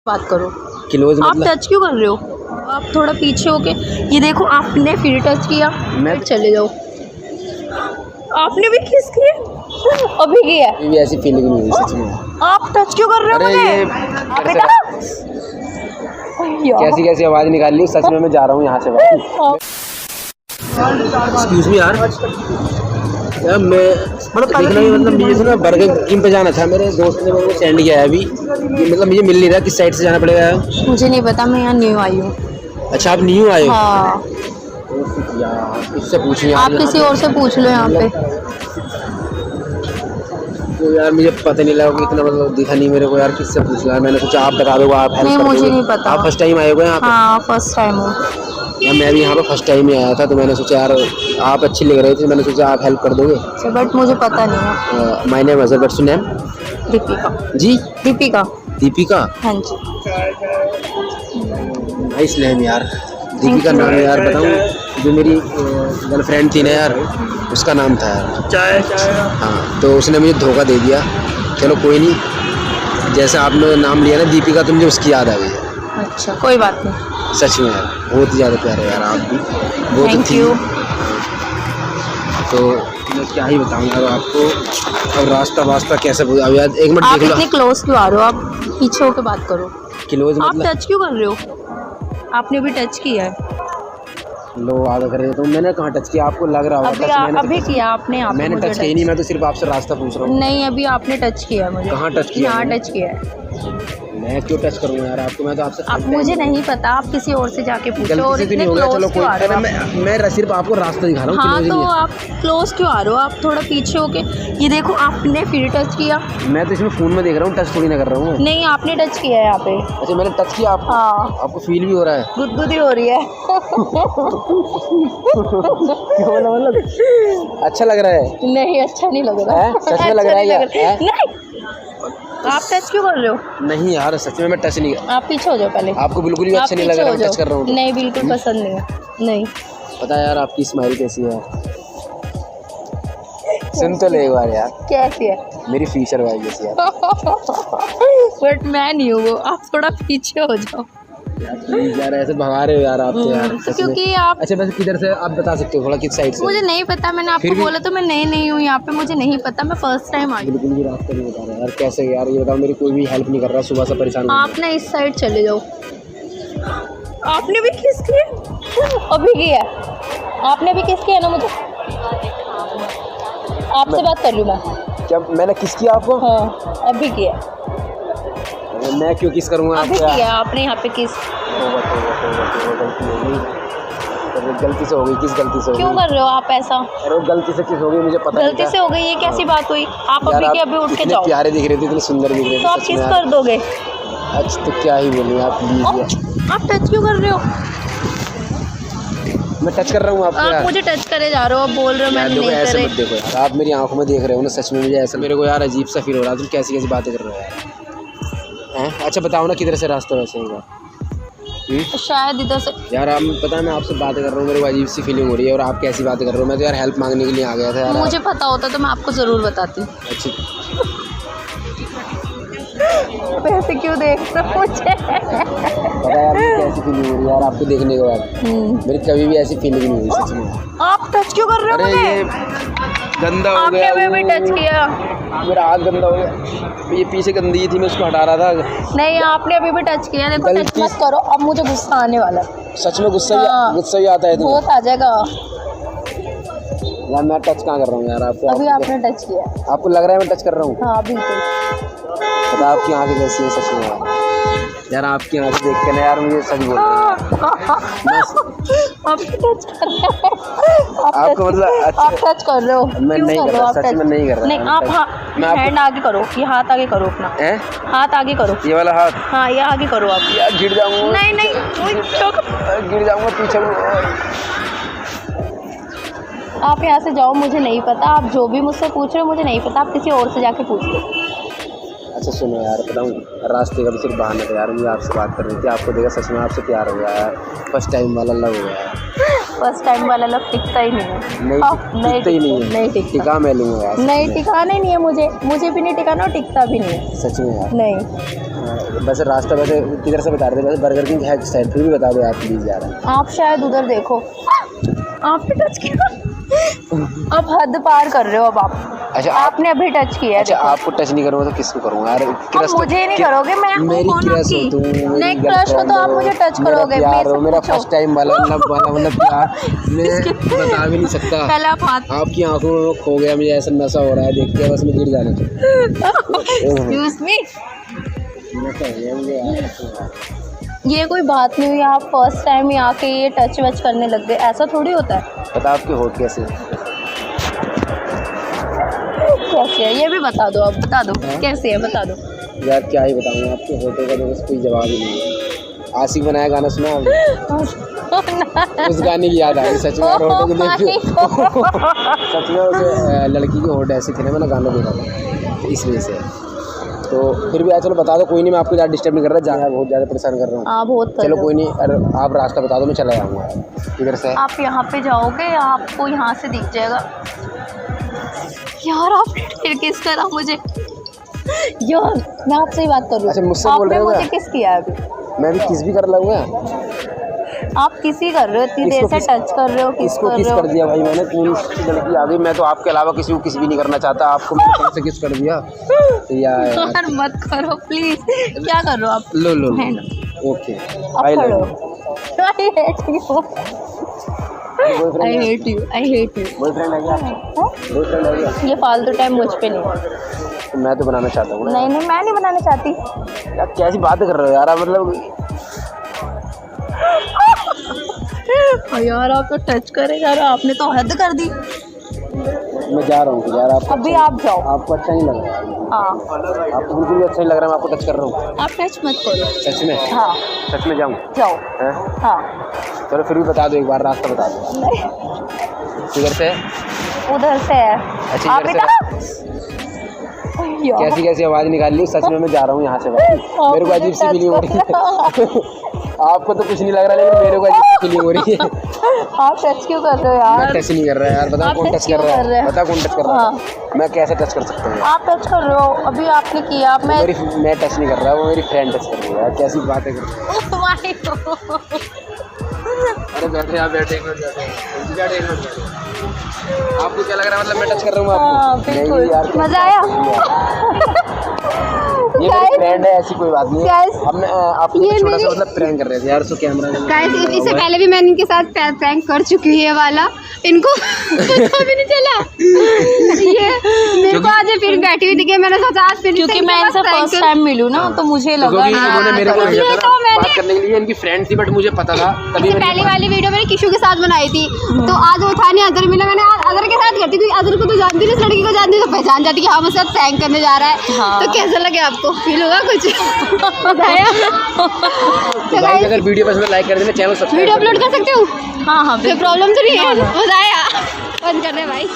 बात करो। क्लोज आप मतलब टच क्यों कर रहे हो? आप थोड़ा पीछे होके ये देखो, आपने फिर टच किया, मैं फिर चले जाओ। आपने भी किस किया? अभी किया। भी ऐसी फीलिंग नहीं हुई सच में। आप टच क्यों कर रहे हो अरे मुझे? ये आप बेटा कैसी कैसी आवाज़ निकाल ली। सच में मैं जा रहा हूँ यहाँ से भाई। एक्सक्यूज मी यार मैं देखना ही मतलब मुझे तो ना बर्गर किंग पे जाना था। मेरे दोस्त ने मेरे को सेंड किया है अभी। ये मतलब मुझे मिल नहीं रहा किस साइड से जाना पड़ेगा। मुझे नहीं पता, मैं यहाँ न्यू आई हूँ। अच्छा आप न्यू आए हो? हाँ, यार इससे पूछिए आप किसी और से पूछ लो यहाँ पे। तो यार मुझे पता नहीं लगा कि इतना मतलब दिखा नहीं मेरे को यार। किससे पूछूं यार। मैंने सोचा आप बता दो, आप हेल्प नहीं, कर मुझे दोगे। नहीं पता। आप फर्स्ट टाइम आए हो यहाँ पे? हाँ, फर्स्ट टाइम हूँ। यार मैं भी यहाँ पे फर्स्ट टाइम ही आया था, तो मैंने सोचा यार आप अच्छी लग रही थी, मैंने सोचा आप हेल्प कर दोगे। बट मुझे पता नहीं है। My name Azhar, what's your name? Deepika. जी दीपिका। दीपिका, हाँ जी। नाइस नेम यार। दीपिका नाम यार बताऊँ, जो मेरी गर्लफ्रेंड थी ना यार, उसका नाम था यार। हाँ तो उसने मुझे धोखा दे दिया। चलो कोई नहीं, जैसे आपने नाम लिया ना दीपिका, तो मुझे उसकी याद आ गई। अच्छा, कोई बात नहीं। सच में यार बहुत ही ज़्यादा प्यारे यार आप भी। बहुत थैंक थी। यू। तो मैं क्या ही बताऊँ यार आपको। और रास्ता वास्ता कैसे अब यार एक मिनट आप देख लो। इतने क्लोज क्यों आ रहे हो? आप पीछे होके बात करो। क्लोज आप मतलब टच क्यों कर रहे हो? आपने भी टच किया है। लो आधा कर रहे हो। तो मैंने कहाँ टच किया? आपको लग रहा होगा अभी टच मैंने अभी किया आपने यहाँ पे मैंने मुझे टच किया ही नहीं। मैं तो सिर्फ आपसे रास्ता पूछ रहा हूँ। नहीं, अभी आपने टच किया है मुझे। कहाँ टच किया यहाँ मैंने? टच किया है। मैं क्यों टच करूँगा यार आपको? मैं तो आपसे आप मुझे नहीं पता, आप किसी और से जाके पूछो। और गलती से इतने नहीं हो गया। क्लोज चलो क्यों कोई आ रहे हो आप? मैं सिर्फ आपको रास्ता दिखा रहा हूँ। हाँ close तो नहीं है। आप क्लोज क्यों आ रहे हो? आप थोड़ा पीछे होके ये देखो, आपने फिर टच किया। मैं तो इसमें फ़ोन में देख रहा हूँ, टच थोड़ी ना कर रहा हूँ। नहीं, आपने टच किया है यहाँ पे। अच्छा मैंने टच किया आपको? हाँ, आपको फील भी हो रहा है? गुदगुदी हो रही है। मतलब अच्छा लग रहा है? नहीं, अच्छा नहीं लग रहा है? सच में लग रहा है अच्छा या? नहीं लग रहा। नहीं, आप टच क्यों कर रहे हो? नहीं यार सच में मैं टच नहीं। आप पीछे हो जाओ पहले। आपको बिल्कुल भी आप अच्छा नहीं लग पीछे रहा हो मैं टच कर रहा हूँ तो? नहीं, बिल्कुल पसंद नहीं है। नहीं। पता है यार आपकी स्माइल कैसी है? सुन तो ले एक बार यार। कैसी है? मेरी फ्यूचर वाइफ जैसी यार। बट मैं नहीं हूँ वो। आप थोड़ा पीछे हो जाओ। प्लीज यार ऐसे भगा रहे हो यार आप तो यार तो सच में। क्योंकि आप अच्छा बस किधर से आप बता सकते हो थोड़ा, किस साइड से? मुझे नहीं पता। मैंने फिर आपको भी- बोला तो मैं नई हूँ यहाँ पे, मुझे नहीं पता। मैं फर्स्ट टाइम आई हूँ। बिल्कुल भी रास्ता नहीं बता रहा यार। कैसे यार ये बताओ, मेरी कोई भी हेल्प नहीं कर रहा। सुबह से परेशान हूँ। आप ना इस साइड चले जाओ। आपने भी किस किया? अभी किया। आपने भी किस किया ना मुझे? आपसे बात कर लूँ मैं? क्या मैंने किस किया आपको? हाँ, अभी किया। मैं क्यों किस करूँगा अभी आपको? किया आपने यहाँ पे किस। गलती हो गई। गलती से हो गई। किस गलती से हो क्यों गई? कर रहे हो आप ऐसा? अरे वो गलती से किस हो गई मुझे पता नहीं गलती था। से हो गई, ये कैसी बात हुई? आप यार, अभी आप के अभी उठ के इतने जाओ। प्यारे दिख रहे थे, इतने सुंदर दिख रहे थे तो आप सच किस में कर यार। दोगे? अच्छा तो क्या ही बोलूँ आप प्लीज यार। आप टच क्यों कर रहे हो? मैं टच कर रहा हूँ आपको आप यार। मुझे टच करे जा रहे हो। आप बोल रहे हो यार मैंने देखो नहीं ऐसे करे। मत देखो यार। आप मेरी आंखों में देख रहे हो ना, सच में मुझे ऐसा मेरे को यार अजीब सा फील हो रहा है। तुम कैसी कैसी बातें कर रहे हो यार? हैं? अच्छा बताओ ना किधर से रास्ता वैसे होगा? शायद इधर से। यार आप पता है मैं आपसे बातें कर रहा हूँ, मेरे को अजीब सी फीलिंग हो रही है। और आप कैसी बातें कर रहे हो? मैं तो यार हेल्प मांगने के लिए आ गया था यार। मुझे पता होता तो मैं आपको ज़रूर बताती। अच्छा वैसे क्यों देख रहे हो मुझे? पता है यार मुझे कैसी फीलिंग हो रही है यार आपको देखने के बाद। मेरी कभी भी ऐसी फीलिंग नहीं हुई सच में। आप टच क्यों कर रहे हो अरे मुझे? ये गंदा हो आपने गया। हमें भी टच किया। मेरा हाथ गंदा हो गया। ये पीछे गंदगी थी, मैं उसको हटा रहा था। नहीं, आपने अभी भी टच किया। देखो टच गलती- मत करो। अब मुझे गुस्सा आने वाला है। सच में गुस्सा हाँ। गुस्सा ही आता है तुम्हें? बहुत आ जाएगा। यार मैं टच कहाँ कर रहा हूँ यार आपको? अभी आपने टच किया। आपको लग रहा है मैं टच कर रहा हूँ? हाँ बिल्कुल। पता आपकी आंखें कैसी है सच में यार। यार आपकी आंखें देख के ना यार मुझे सच बोल रहा हूँ। आप टच कर रहे हो। आपको मतलब आप टच कर रहे हो। मैं क्यों नहीं कर कर रहे हो रहा, आप सच टच? में नहीं कर रहा। नहीं, आप मैं हैंड आगे करो। ये हाथ आगे करो अपना। हैं? हाथ आगे करो। ये वाला हाथ? हाँ, ये आगे करो आप। यार गिर जाऊंगा। नहीं नहीं, गिर जाऊंगा पीछे। आप यहाँ से जाओ। मुझे नहीं पता। आप जो भी मुझसे पूछ रहे हो मुझे नहीं पता। आप किसी और से जाके पूछ लो। अच्छा सुनो यार बताऊँ, रास्ते का तो सिर्फ बहाना था यार। मुझे आपसे बात करनी थी। आपको देखा सच में आपसे प्यार हो गया यार। फर्स्ट टाइम वाला लव हो गया यार। फर्स्ट टाइम वाला लव टिकता ही नहीं है। नहीं टिकता ही नहीं है। नहीं टिकता। टिका मैं लूँगा यार। नहीं, टिकाना ही नहीं है। मुझे भी नहीं टिकाना और टिकता भी नहीं है। सच में यार। नहीं। वैसे रास्ता वैसे किधर से बता रहे थे? वैसे बर्गर किंग है साइड, फिर भी बता दो आप प्लीज़ यार। आप शायद उधर देखो, आपने टच किया। अब हद पार कर रहे हो अब आप। अच्छा आपने अभी टच किया है। अच्छा देखो। आपको टच नहीं करूँगा तो किसको करूँगा यार? अब मुझे नहीं करोगे, मैं हूँ मेरी कौन क्रश हो आपकी? तुम, नहीं क्रश हो तो आप मुझे टच करोगे। यार मेरे से मेरा पूछो। फर्स्ट टाइम वाला मतलब प्यार मैं बता भी नहीं सकता। पहले आप हाथ। आपकी आंखों में खो गया, मुझे ऐसा नशा हो रहा है देख के, बस मैं गिर जाना चाहिए। एक्सक्यूज मी, नशा हो गया मुझे यार। ये कोई बात नहीं हुई, आप फर्स्ट टाइम ही आके ये टच वच करने लग गए, ऐसा थोड़ी होता है। बता आपके होठ कैसे कैसे है ये भी बता दो, अब बता दो कैसे है, बता दो। यार? क्या ही बताऊँ आपके होठों का तो बस कोई जवाब ही नहीं है। आशिक बनाया गाना सुना आपने? उस गाने की याद आ गई सच में, होठों को देख के। सच में उसे लड़की के होठ ऐसे थे ना, मैंने गाना देखा था तो इस वजह से। तो फिर भी यार चलो बता दो, कोई नहीं, मैं आपको ज़्यादा डिस्टर्ब नहीं कर रहा, जहाँ बहुत ज़्यादा परेशान कर रहा हूँ। हाँ बहुत कर चलो रहे हो। कोई नहीं, अरे आप रास्ता बता दो, मैं चला जाऊँगा। इधर से आप यहाँ पे जाओगे, आपको यहाँ से दिख जाएगा। यार आपने फिर किस करा मुझे? यार मैं आपसे ही बात कर रही हूँ। अच्छा, मुझसे बोल रहे हो आपने क्या? मुझे किस किया है अभी? मैं भी किस भी कर लूँगा। आप किसी कर रहे हो, इतनी देर से टच कर रहे हो, किस किसको कर किस रहे कर हो? दिया भाई मैंने? कौन सी लड़की आ गई? मैं तो आपके अलावा किसी को किस भी नहीं करना चाहता, आपको मैंने कौन से किस कर दिया यार? यार मत करो प्लीज। क्या कर रहे हो आप? लो लो हैंड ओके। अब आई खड़ो। Love I hate you, I hate you, I hate you. Boyfriend है क्या? बॉयफ्रेंड है क्या? ये फालतू टाइम मुझ पे नहीं। तो मैं तो बनाना चाहता हूँ ना। नहीं नहीं, मैं नहीं बनाना चाहती। यार कैसी बातें कर रहे हो यार आप? मतलब यार आप तो टच करे जा रहे हो, आपने तो हद कर दी। मैं जा रहा हूँ यार। आप अभी आप जाओ। आपको अच्छा नहीं लग रहा? हाँ आपको बिल्कुल भी अच्छा नहीं लग रहा, मैं आपको टच कर रहा हूँ। आप टच मत करो। सच में? हाँ सच में जाऊँ? जाओ। हैं? हाँ चलो फिर भी बता दो, एक बार रास्ता बता दो। नहीं, किधर से? उधर से है। अच्छा, आप इधर बेटा यार, कैसी कैसी आवाज़ निकाल ली? सच में मैं जा रहा हूँ यहाँ से भाई। मेरे को अजीब सी फीलिंग हो रही है। आपको तो कुछ नहीं लग रहा, लेकिन मेरे को अजीब सी फीलिंग हो रही है। आप टच क्यों कर रहे हो मैं यार? टच नहीं कर रहा यार, बताओ आप कौन टच टच क्यों कर रहा कर रहे है? हैं? बताओ कौन टच कर रहा हाँ। है? मैं कैसे टच कर सकता हूँ? आप टच कर रहे हो, अभी आपने किया। मैं मैं टच नहीं कर रहा, वो मेरी फ्रेंड टच कर रही है यार। कैसी बातें कर रही है? अरे बैठे आप, बैठे एक मिनट, बैठे एक मिनट। आपको क्या लग रहा है मतलब मैं टच कर रहा हूँ हाँ आपको? बिल्कुल। नहीं यार, मजा आया। ये मेरी फ्रेंड है, ऐसी कोई बात नहीं है। Guys, हमने आपको ये छोटा सा मेरी- मतलब प्रैंक कर रहे थे यार, उसको कैमरा गाइस इससे पहले भी मैंने इनके साथ प्रैंक कर चुकी हूँ, ये वाला इनको पता भी नहीं चला। ये मेरे को आज फिर बैठी हुई दिखे, मैंने सोचा आज फिर क्योंकि मैं इनसे फर्स्ट टाइम मिलूँ ना, तो मुझे लगा क्योंकि उन्होंने मेरे को ये भेजा था तो ना, मैंने- बात करने के लिए। इनकी फ्रेंड थी बट मुझे पता था तभी इससे मैंने पहली वाली वीडियो मैंने किशु के साथ बनाई थी, तो आज वो था नहीं, अदर मिला, मैंने अदर के साथ करती, क्योंकि अदर को तो जानती नहीं, इस लड़की को जानती तो पहचान जाती कि हाँ मुझसे प्रैंक करने जा रहा है। हाँ। तो कैसा लगे आपको? फील होगा कुछ? बताया। तो गाइस अगर वीडियो पसंद है लाइक कर देना, चैनल सब्सक्राइब वीडियो अपलोड कर सकते हो? हाँ हाँ कोई प्रॉब्लम तो नहीं है? बताया बंद कर रहे भाई।